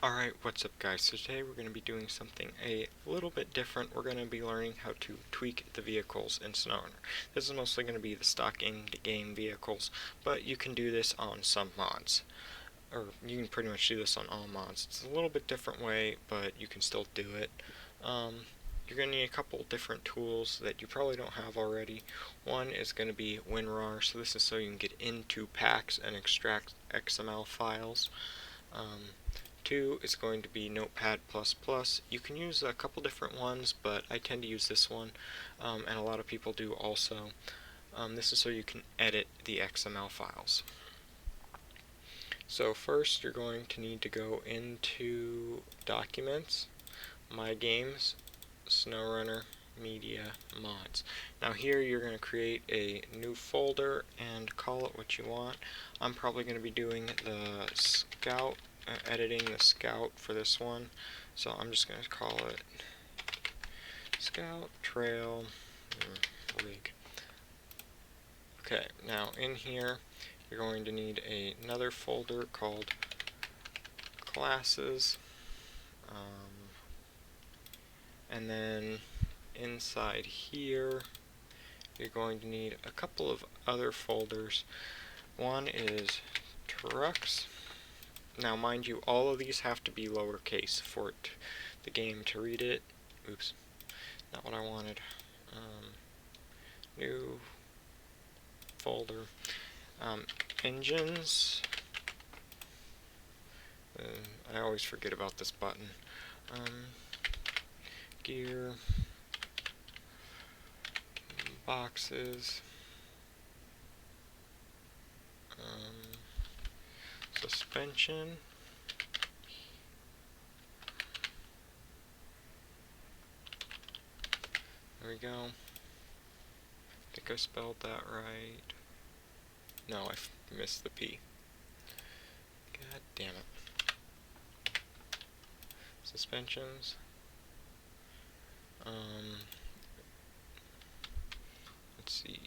Alright, what's up guys? So today we're going to be doing something a little bit different. We're going to be learning how to tweak the vehicles in Snowrunner. This is mostly going to be the stock in-game vehicles, but you can do this on some mods. Or you can pretty much do this on all mods. It's a little bit different way, but you can still do it. You're going to need a couple different tools that you probably don't have already. One is going to be WinRar, so this is so you can get into packs and extract XML files. Two is going to be Notepad++. You can use a couple different ones, but I tend to use this one, and a lot of people do also. This is so you can edit the XML files. So first you're going to need to go into Documents, My Games, Snowrunner, Media, Mods. Now here you're going to create a new folder and call it what you want. I'm probably going to be doing the Scout, editing the Scout for this one, so I'm just going to call it Scout Trail Rig. Okay, now in here you're going to need another folder called Classes, and then inside here you're going to need a couple of other folders. One is Trucks. Now mind you, all of these have to be lowercase for the game to read it. Oops, not what I wanted. New folder. Engines. I always forget about this button. Gear. Boxes. Suspension. There we go. I think I spelled that right. No, I missed the P. God damn it. Suspensions. Let's see.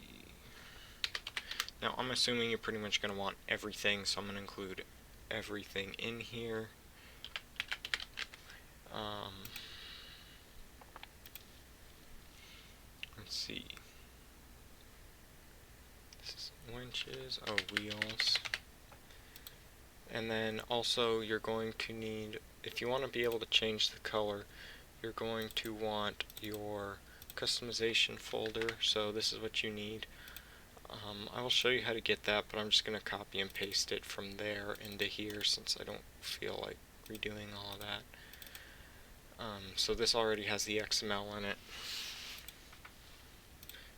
Now I'm assuming you're pretty much going to want everything, so I'm going to include everything in here. Let's see. This is winches, wheels. And then also you're going to need, if you want to be able to change the color, you're going to want your customization folder, so this is what you need. I will show you how to get that, but I'm just going to copy and paste it from there into here since I don't feel like redoing all of that. So this already has the XML in it.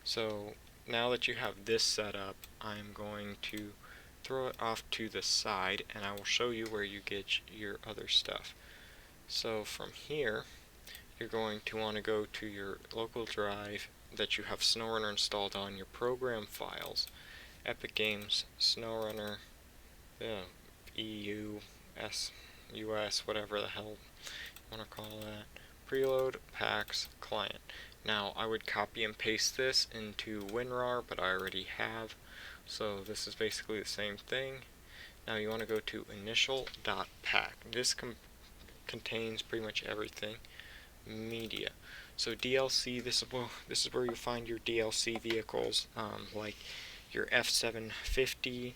So now that you have this set up, I'm going to throw it off to the side and I will show you where you get your other stuff. So from here you're going to want to go to your local drive that you have Snowrunner installed on, your program files, Epic Games, Snowrunner, EU, US, whatever the hell you want to call that, preload, packs, client. Now I would copy and paste this into WinRar, but I already have, so this is basically the same thing. Now you want to go to initial.pack. This contains pretty much everything. Media. So DLC, this is where you find your DLC vehicles, like your F750,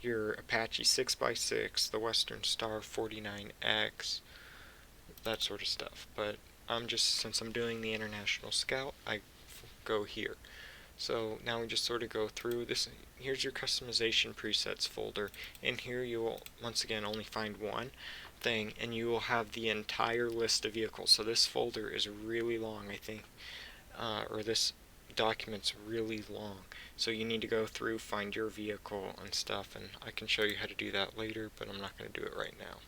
your Apache 6x6, the Western Star 49X, that sort of stuff. But since I'm doing the International Scout, I go here. So now we just sort of go through this. Here's your customization presets folder. In here you will once again only find one thing, and you will have the entire list of vehicles. So this folder is really long, I think, or this document's really long. So you need to go through, find your vehicle and stuff, and I can show you how to do that later, but I'm not going to do it right now.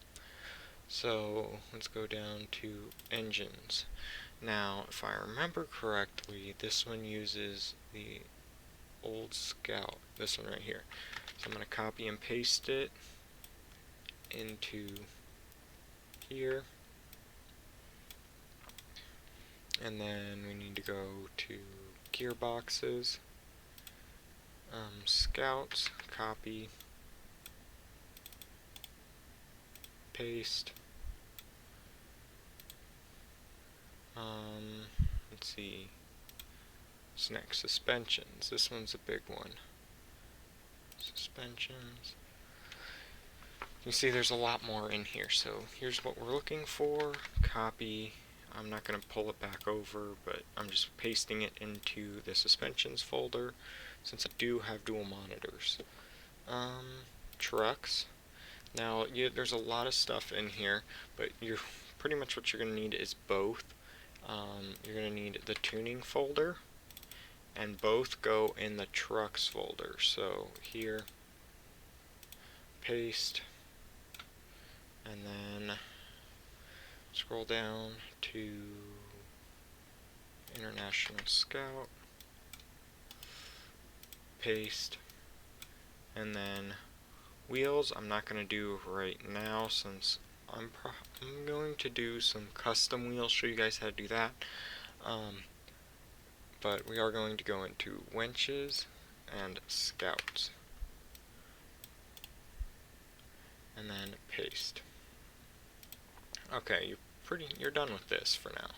So let's go down to engines. Now, if I remember correctly, this one uses the old Scout, this one right here. So I'm going to copy and paste it into here. And then we need to go to gearboxes, Scouts, copy, paste. Let's see. What's next? Suspensions. This one's a big one. Suspensions. You see there's a lot more in here, so here's what we're looking for. Copy. I'm not going to pull it back over, but I'm just pasting it into the suspensions folder since I do have dual monitors. Trucks. Now, there's a lot of stuff in here, but pretty much what you're going to need is both. You're going to need the tuning folder, and both go in the trucks folder. So here, paste, and then scroll down to International Scout, paste, and then wheels I'm not going to do right now since I'm going to do some custom wheels, show you guys how to do that. But we are going to go into winches and scouts, and then paste. Okay, you're done with this for now,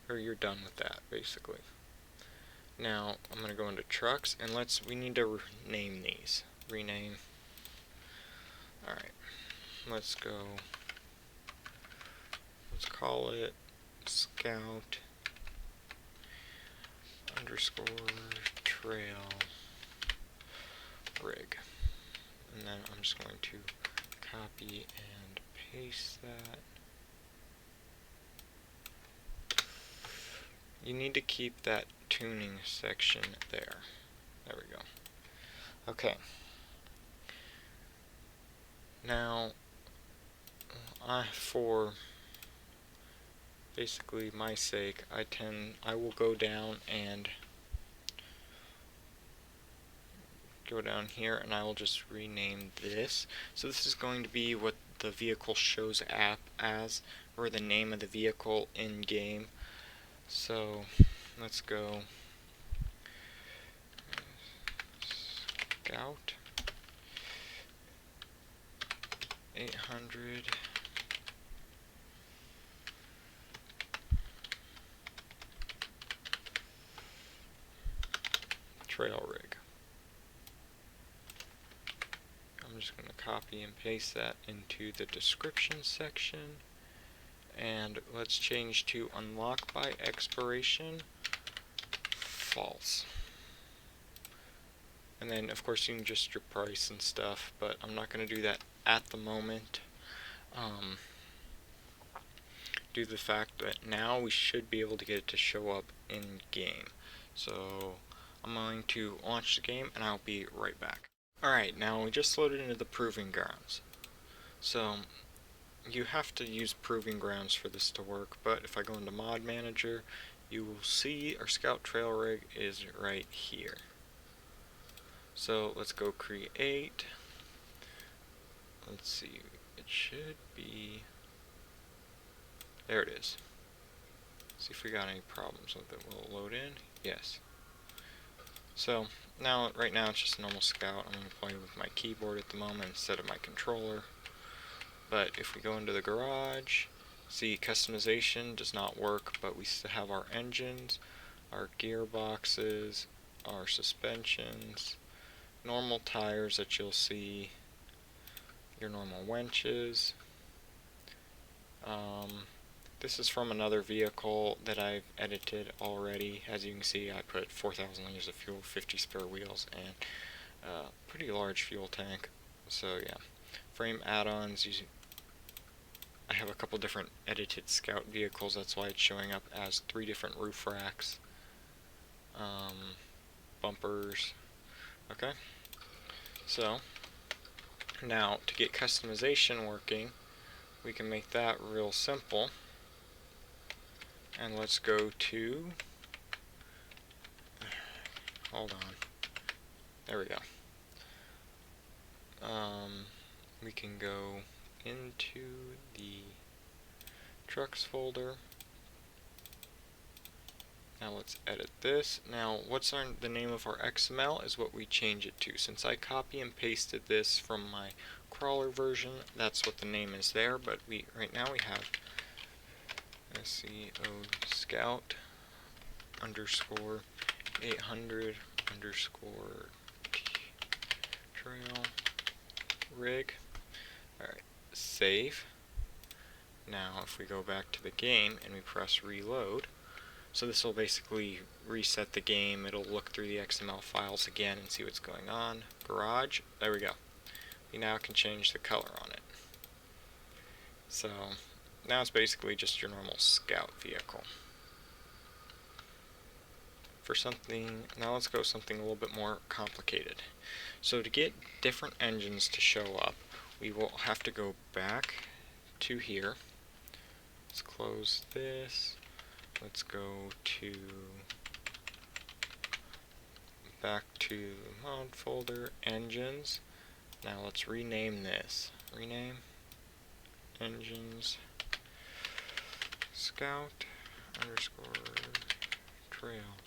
or you're done with that basically. Now I'm going to go into trucks, and we need to name these. Rename. Alright, let's call it Scout underscore trail rig. And then I'm just going to copy and paste that. You need to keep that tuning section there. There we go. Okay. Now, for basically my sake, I will go down here, and I will just rename this. So this is going to be what the vehicle shows up as, or the name of the vehicle in game. So let's go Scout 800 trail rig. I'm just going to copy and paste that into the description section, and let's change to unlock by expiration false. And then of course you can adjust your price and stuff, but I'm not going to do that at the moment, due to the fact that now we should be able to get it to show up in game. So I'm going to launch the game, and I'll be right back. Alright, now we just loaded into the Proving Grounds. So you have to use Proving Grounds for this to work, but if I go into Mod Manager, you will see our Scout Trail Rig is right here. So let's go create. Let's see, it should be, there it is. See if we got any problems with it. Will it load in? Yes. So now, right now it's just a normal Scout. I'm going to play with my keyboard at the moment instead of my controller. But if we go into the garage, see customization does not work, but we still have our engines, our gearboxes, our suspensions, normal tires that you'll see, your normal winches. This is from another vehicle that I've edited already. As you can see, I put 4,000 liters of fuel, 50 spare wheels, and a pretty large fuel tank. So yeah, frame add-ons. I have a couple different edited Scout vehicles. That's why it's showing up as 3 different roof racks, bumpers. Okay. So now to get customization working, we can make that real simple. And let's go to, hold on, there we go. We can go into the trucks folder, Now let's edit this. Now what's the name of our XML is what we change it to. Since I copy and pasted this from my crawler version, that's what the name is there, but right now we have SEO scout underscore 800 underscore trail rig. Alright, save. Now if we go back to the game and we press reload, so this will basically reset the game. It'll look through the XML files again and see what's going on. Garage, there we go. We now can change the color on it. So now it's basically just your normal scout vehicle. Now let's go something a little bit more complicated. So to get different engines to show up, we will have to go back to here. Let's close this. Let's go back to the mod folder, engines. Now let's rename this. Rename engines scout underscore trail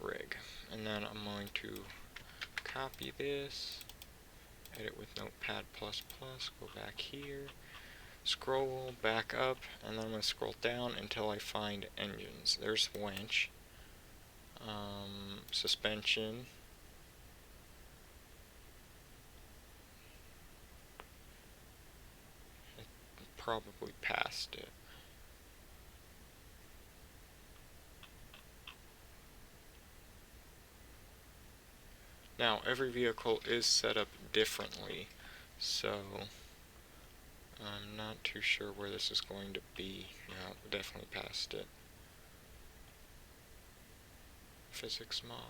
rig. And then I'm going to copy this, edit with Notepad++, go back here, scroll back up, and then I'm going to scroll down until I find engines. There's winch, suspension, I probably passed it. Now every vehicle is set up differently, so I'm not too sure where this is going to be. Yeah, we definitely passed it. Physics model,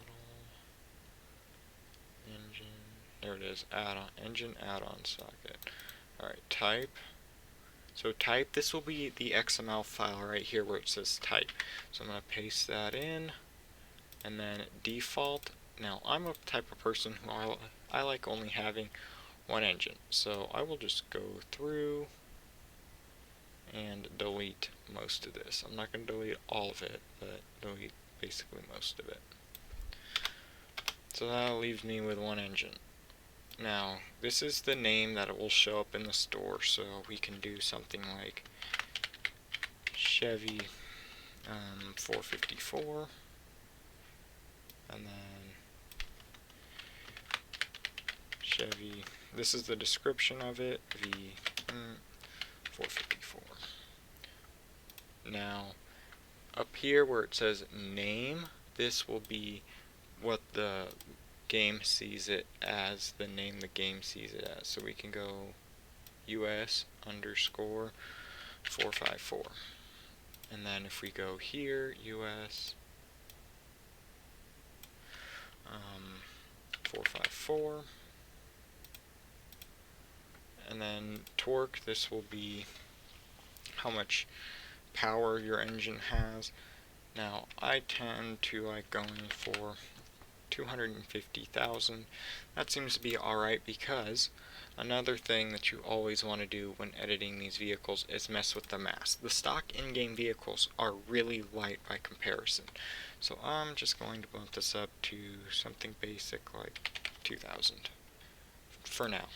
engine, there it is, add-on, engine add-on socket. Alright, type. So type, this will be the XML file right here where it says type. So I'm going to paste that in, and then default. Now I'm a type of person who I like only having one engine, so I will just go through and delete most of this. I'm not going to delete all of it, but delete basically most of it. So that leaves me with one engine. Now this is the name that it will show up in the store, so we can do something like Chevy 454, and then Chevy, this is the description of it, V454. Now up here where it says name, this will be what the game sees it as, the name the game sees it as. So we can go US underscore 454, and then if we go here, US 454, and then torque, this will be how much power your engine has. Now I tend to like going for 250,000. That seems to be alright, because another thing that you always want to do when editing these vehicles is mess with the mass. The stock in-game vehicles are really light by comparison. So I'm just going to bump this up to something basic like 2,000 for now.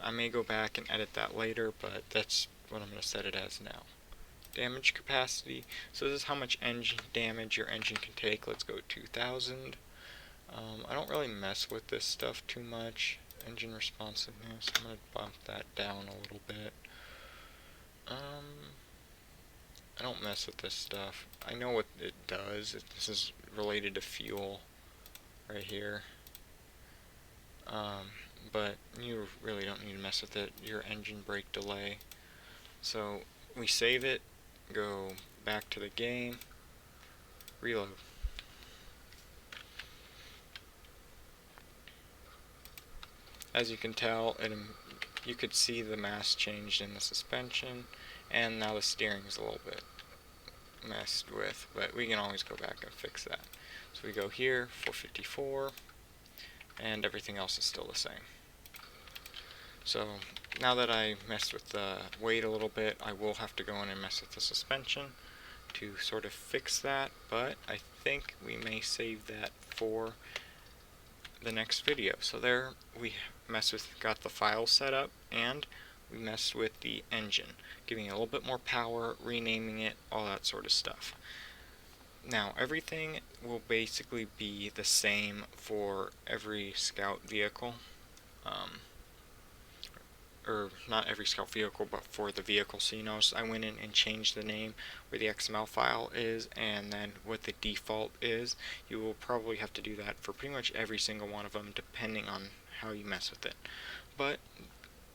I may go back and edit that later, but that's what I'm going to set it as now. Damage capacity, so this is how much engine damage your engine can take. Let's go 2,000. I don't really mess with this stuff too much. Engine responsiveness, I'm going to bump that down a little bit. I don't mess with this stuff. I know what it does. This is related to fuel right here. But you really don't need to mess with it. Your engine brake delay. So we save it, go back to the game, reload. As you can tell, you could see the mass changed in the suspension, and now the steering is a little bit messed with, but we can always go back and fix that. So we go here, 454, and everything else is still the same. So now that I messed with the weight a little bit, I will have to go in and mess with the suspension. to sort of fix that, but I think we may save that for the next video. So there we got the file set up, and we messed with the engine, giving it a little bit more power, renaming it, all that sort of stuff. Now everything will basically be the same for every scout vehicle, or not every scout vehicle, but for the vehicle. So you notice I went in and changed the name where the XML file is, and then what the default is. You will probably have to do that for pretty much every single one of them, depending on how you mess with it. But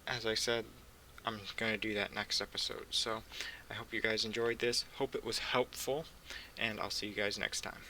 as I said, I'm going to do that next episode. So I hope you guys enjoyed this. Hope it was helpful, and I'll see you guys next time.